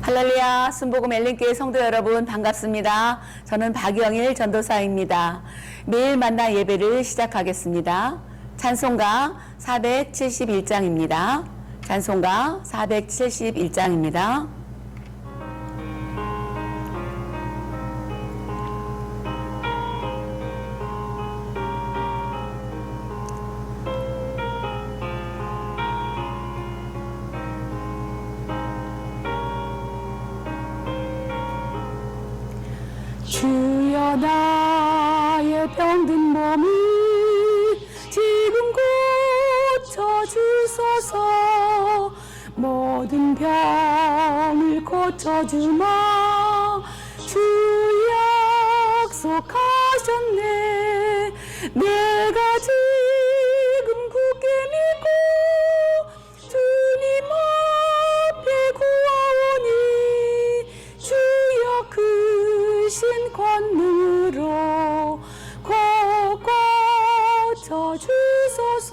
할렐루야, 순복음 엘린교회 성도 여러분 반갑습니다. 저는 박영일 전도사입니다. 매일 만나 예배를 시작하겠습니다. 찬송가 471장입니다. 찬송가 471장입니다. 주여 나의 병든 몸을 지금 고쳐주소서. 모든 병을 고쳐주마 주 약속하셨네. 내가 지금 굳게 믿고 주님 앞에 구하오니 주여 크신 권능으로 고쳐주소서.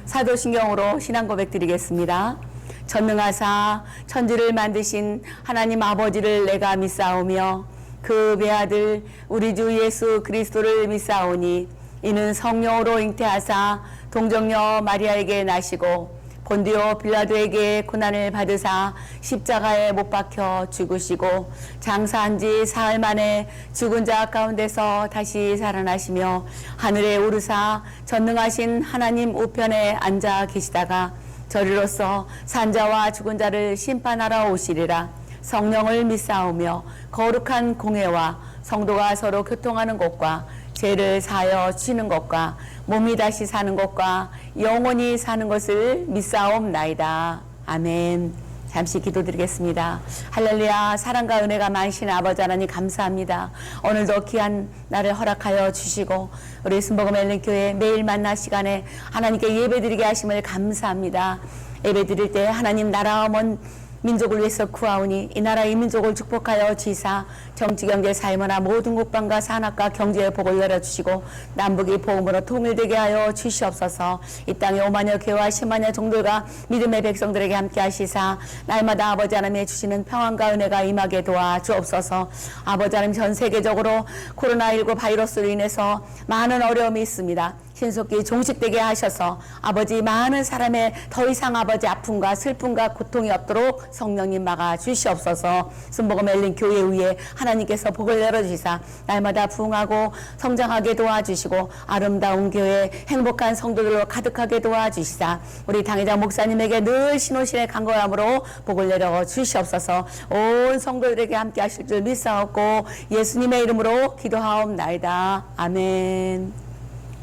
사도신경으로 신앙 고백 드리겠습니다. 전능하사 천지를 만드신 하나님 아버지를 내가 믿사오며 그 외아들 우리 주 예수 그리스도를 믿사오니 이는 성령으로 잉태하사 동정녀 마리아에게 나시고 본디오 빌라도에게 고난을 받으사 십자가에 못 박혀 죽으시고 장사한 지 사흘 만에 죽은 자 가운데서 다시 살아나시며 하늘에 오르사 전능하신 하나님 우편에 앉아 계시다가 저리로서 산자와 죽은 자를 심판하러 오시리라. 성령을 믿사오며 거룩한 공회와 성도가 서로 교통하는 것과 죄를 사하여 주시는 것과 몸이 다시 사는 것과 영원히 사는 것을 믿사옵나이다. 아멘. 잠시 기도드리겠습니다. 할렐루야. 사랑과 은혜가 많으신 아버지 하나님 감사합니다. 오늘도 귀한 날을 허락하여 주시고 우리 순복음 엘린교회 매일 만나 시간에 하나님께 예배드리게 하심을 감사합니다. 예배드릴 때 하나님 나라와 먼 민족을 위해서 구하오니 이 나라 이 민족을 축복하여 지사 정치 경제 사회문화 모든 국방과 산업과 경제의 복을 열어주시고 남북이 복음으로 통일되게 하여 주시옵소서. 이 땅에 5만여 교회와 10만여 종들과 믿음의 백성들에게 함께 하시사 날마다 아버지 하나님의 주시는 평안과 은혜가 임하게 도와주옵소서. 아버지 하나님 전 세계적으로 코로나19 바이러스로 인해서 많은 어려움이 있습니다. 신속히 종식되게 하셔서 아버지 많은 사람의 더 이상 아버지 아픔과 슬픔과 고통이 없도록 성령님 막아 주시옵소서. 순복음 엘린 교회 위에 하나님께서 복을 열어주시사 날마다 부흥하고 성장하게 도와주시고 아름다운 교회 행복한 성도들로 가득하게 도와주시사 우리 당회장 목사님에게 늘 신호신의 간구함으로 복을 내려 주시옵소서. 온 성도들에게 함께 하실 줄 믿사옵고 예수님의 이름으로 기도하옵나이다. 아멘.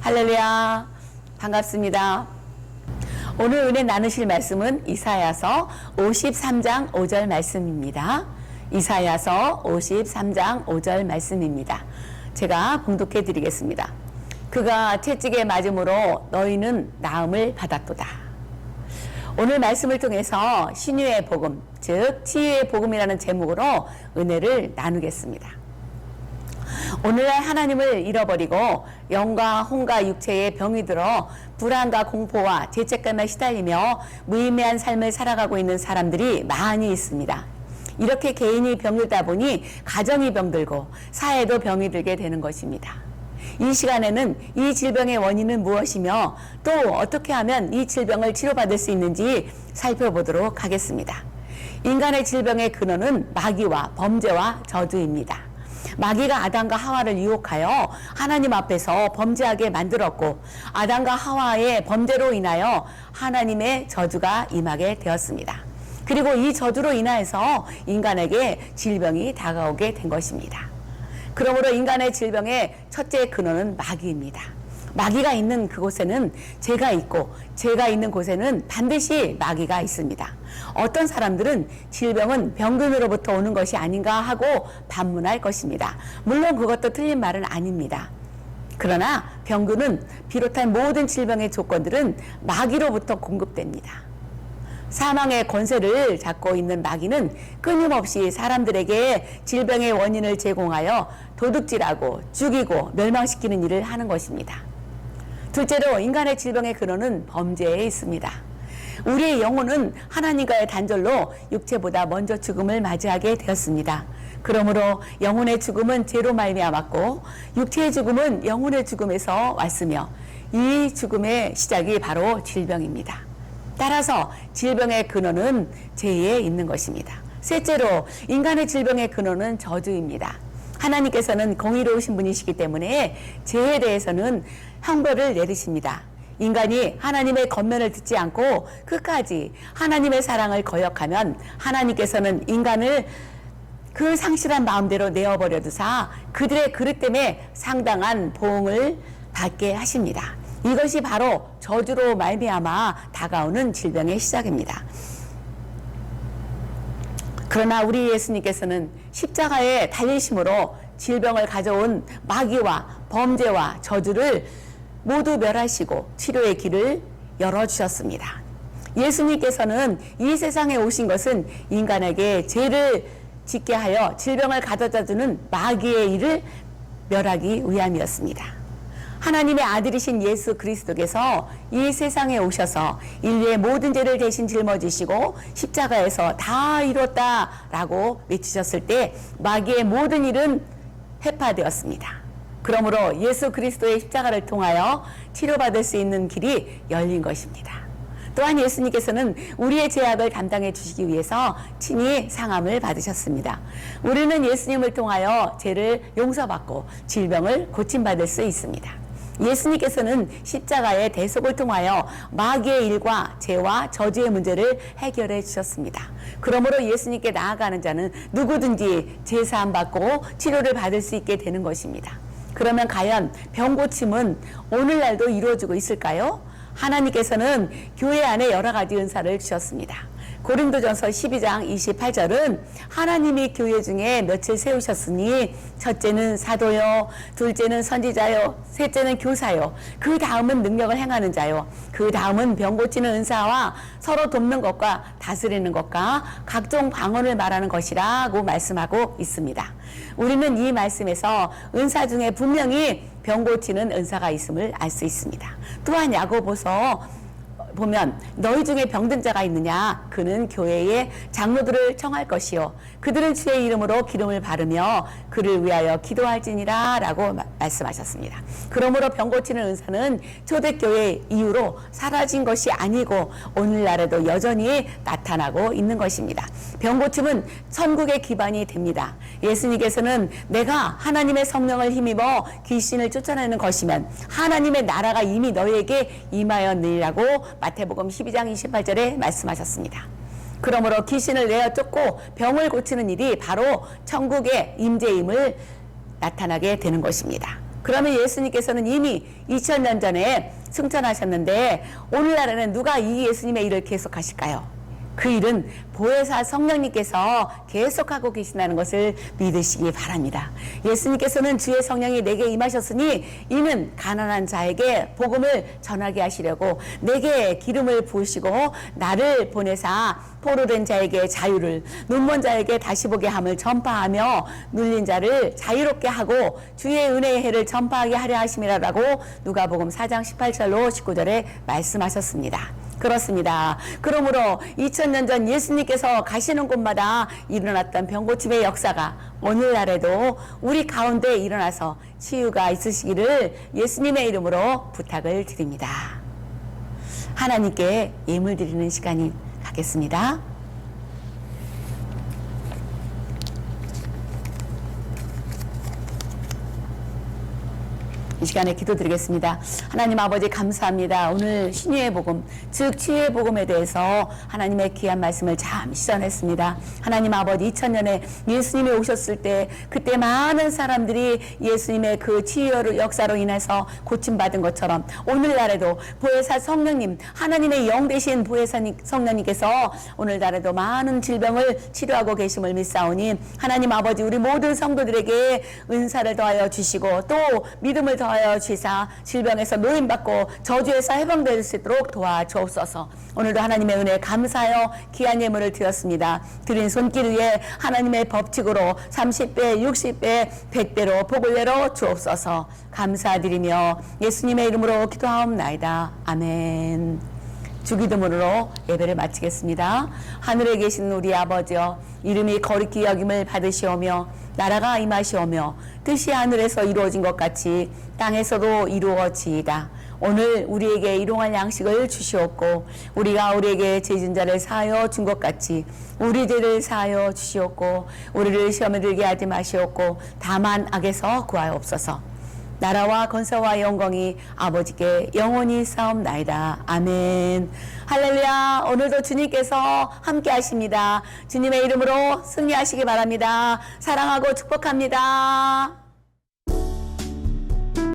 할렐루야. 반갑습니다. 오늘 은혜 나누실 말씀은 이사야서 53장 5절 말씀입니다. 이사야서 53장 5절 말씀입니다. 제가 봉독해 드리겠습니다. 그가 채찍에 맞음으로 너희는 나음을 받았도다. 오늘 말씀을 통해서 신유의 복음, 즉 치유의 복음이라는 제목으로 은혜를 나누겠습니다. 오늘날 하나님을 잃어버리고 영과 혼과 육체의 병이 들어 불안과 공포와 죄책감에 시달리며 무의미한 삶을 살아가고 있는 사람들이 많이 있습니다. 이렇게 개인이 병들다 보니 가정이 병들고 사회도 병이 들게 되는 것입니다. 이 시간에는 이 질병의 원인은 무엇이며 또 어떻게 하면 이 질병을 치료받을 수 있는지 살펴보도록 하겠습니다. 인간의 질병의 근원은 마귀와 범죄와 저주입니다. 마귀가 아담과 하와를 유혹하여 하나님 앞에서 범죄하게 만들었고 아담과 하와의 범죄로 인하여 하나님의 저주가 임하게 되었습니다. 그리고 이 저주로 인하여서 인간에게 질병이 다가오게 된 것입니다. 그러므로 인간의 질병의 첫째 근원은 마귀입니다. 마귀가 있는 그곳에는 죄가 있고 죄가 있는 곳에는 반드시 마귀가 있습니다. 어떤 사람들은 질병은 병균으로부터 오는 것이 아닌가 하고 반문할 것입니다. 물론 그것도 틀린 말은 아닙니다. 그러나 병균은 비롯한 모든 질병의 조건들은 마귀로부터 공급됩니다. 사망의 권세를 잡고 있는 마귀는 끊임없이 사람들에게 질병의 원인을 제공하여 도둑질하고 죽이고 멸망시키는 일을 하는 것입니다. 둘째로 인간의 질병의 근원은 범죄에 있습니다. 우리의 영혼은 하나님과의 단절로 육체보다 먼저 죽음을 맞이하게 되었습니다. 그러므로 영혼의 죽음은 죄로 말미암았고 육체의 죽음은 영혼의 죽음에서 왔으며 이 죽음의 시작이 바로 질병입니다. 따라서 질병의 근원은 죄에 있는 것입니다. 셋째로 인간의 질병의 근원은 저주입니다. 하나님께서는 공의로우신 분이시기 때문에 죄에 대해서는 형벌을 내리십니다. 인간이 하나님의 권면을 듣지 않고 끝까지 하나님의 사랑을 거역하면 하나님께서는 인간을 그 상실한 마음대로 내어버려 두사 그들의 그릇 때문에 상당한 보응을 받게 하십니다. 이것이 바로 저주로 말미암아 다가오는 질병의 시작입니다. 그러나 우리 예수님께서는 십자가에 달리심으로 질병을 가져온 마귀와 범죄와 저주를 모두 멸하시고 치료의 길을 열어주셨습니다. 예수님께서는 이 세상에 오신 것은 인간에게 죄를 짓게 하여 질병을 가져다 주는 마귀의 일을 멸하기 위함이었습니다. 하나님의 아들이신 예수 그리스도께서 이 세상에 오셔서 인류의 모든 죄를 대신 짊어지시고 십자가에서 다 이뤘다라고 외치셨을 때 마귀의 모든 일은 회파되었습니다. 그러므로 예수 그리스도의 십자가를 통하여 치료받을 수 있는 길이 열린 것입니다. 또한 예수님께서는 우리의 죄악을 담당해 주시기 위해서 친히 상함을 받으셨습니다. 우리는 예수님을 통하여 죄를 용서받고 질병을 고침받을 수 있습니다. 예수님께서는 십자가의 대속을 통하여 마귀의 일과 죄와 저주의 문제를 해결해 주셨습니다. 그러므로 예수님께 나아가는 자는 누구든지 제사함 받고 치료를 받을 수 있게 되는 것입니다. 그러면 과연 병고침은 오늘날도 이루어지고 있을까요? 하나님께서는 교회 안에 여러 가지 은사를 주셨습니다. 고린도전서 12장 28절은 하나님이 교회 중에 몇을 세우셨으니 첫째는 사도요, 둘째는 선지자요, 셋째는 교사요, 그 다음은 능력을 행하는 자요, 그 다음은 병 고치는 은사와 서로 돕는 것과 다스리는 것과 각종 방언을 말하는 것이라고 말씀하고 있습니다. 우리는 이 말씀에서 은사 중에 분명히 병 고치는 은사가 있음을 알 수 있습니다. 또한 야고보서 보면 너희 중에 병든 자가 있느냐 그는 교회의 장로들을 청할 것이요 그들은 주의 이름으로 기름을 바르며 그를 위하여 기도할지니라 라고 말씀하셨습니다. 그러므로 병 고치는 은사는 초대교회 이후로 사라진 것이 아니고 오늘날에도 여전히 나타나고 있는 것입니다. 병 고침은 천국의 기반이 됩니다. 예수님께서는 내가 하나님의 성령을 힘입어 귀신을 쫓아내는 것이면 하나님의 나라가 이미 너희에게 임하였느니라고 마태복음 12장 28절에 말씀하셨습니다. 그러므로 귀신을 내어 쫓고 병을 고치는 일이 바로 천국의 임재임을 나타나게 되는 것입니다. 그러면 예수님께서는 이미 2000년 전에 승천하셨는데 오늘날에는 누가 이 예수님의 일을 계속하실까요? 그 일은 보혜사 성령님께서 계속하고 계신다는 것을 믿으시기 바랍니다. 예수님께서는 주의 성령이 내게 임하셨으니 이는 가난한 자에게 복음을 전하게 하시려고 내게 기름을 부으시고 나를 보내사 포로된 자에게 자유를 눈먼 자에게 다시 보게 함을 전파하며 눌린 자를 자유롭게 하고 주의 은혜의 해를 전파하게 하려 하심이라라고 누가복음 4장 18절로 19절에 말씀하셨습니다. 그렇습니다. 그러므로 2000년 전 예수님께서 가시는 곳마다 일어났던 병고침의 역사가 오늘날에도 우리 가운데 일어나서 치유가 있으시기를 예수님의 이름으로 부탁을 드립니다. 하나님께 예물 드리는 시간이 갖겠습니다. 이 시간에 기도드리겠습니다. 하나님 아버지 감사합니다. 오늘 신유의 복음, 즉 치유의 복음에 대해서 하나님의 귀한 말씀을 잠시 전했습니다. 하나님 아버지 2000년에 예수님이 오셨을 때 그때 많은 사람들이 예수님의 그 치유 역사로 인해서 고침받은 것처럼 오늘날에도 보혜사 성령님, 하나님의 영 되신 보혜사 성령님께서 오늘날에도 많은 질병을 치료하고 계심을 믿사오니 하나님 아버지 우리 모든 성도들에게 은사를 더하여 주시고 또 믿음을 더하여 주시사 질병에서 노임받고 저주에서 해방될 수 있도록 도와주옵소서. 오늘도 하나님의 은혜에 감사하여 귀한 예물을 드렸습니다. 드린 손길 위에 하나님의 법칙으로 30배, 60배, 100배로 복을 내려 주옵소서. 감사드리며 예수님의 이름으로 기도하옵나이다. 아멘. 주기도문으로 예배를 마치겠습니다. 하늘에 계신 우리 아버지여, 이름이 거룩히 여김을 받으시오며 나라가 임하시오며 뜻이 하늘에서 이루어진 것 같이 땅에서도 이루어지이다. 오늘 우리에게 일용할 양식을 주시옵고 우리가 우리에게 죄진 자를 사하여 준 것 같이 우리 죄를 사하여 주시옵고 우리를 시험에 들게 하지 마시옵고 다만 악에서 구하옵소서. 나라와 권세와 영광이 아버지께 영원히 싸움나이다. 아멘. 할렐루야. 오늘도 주님께서 함께 하십니다. 주님의 이름으로 승리하시기 바랍니다. 사랑하고 축복합니다.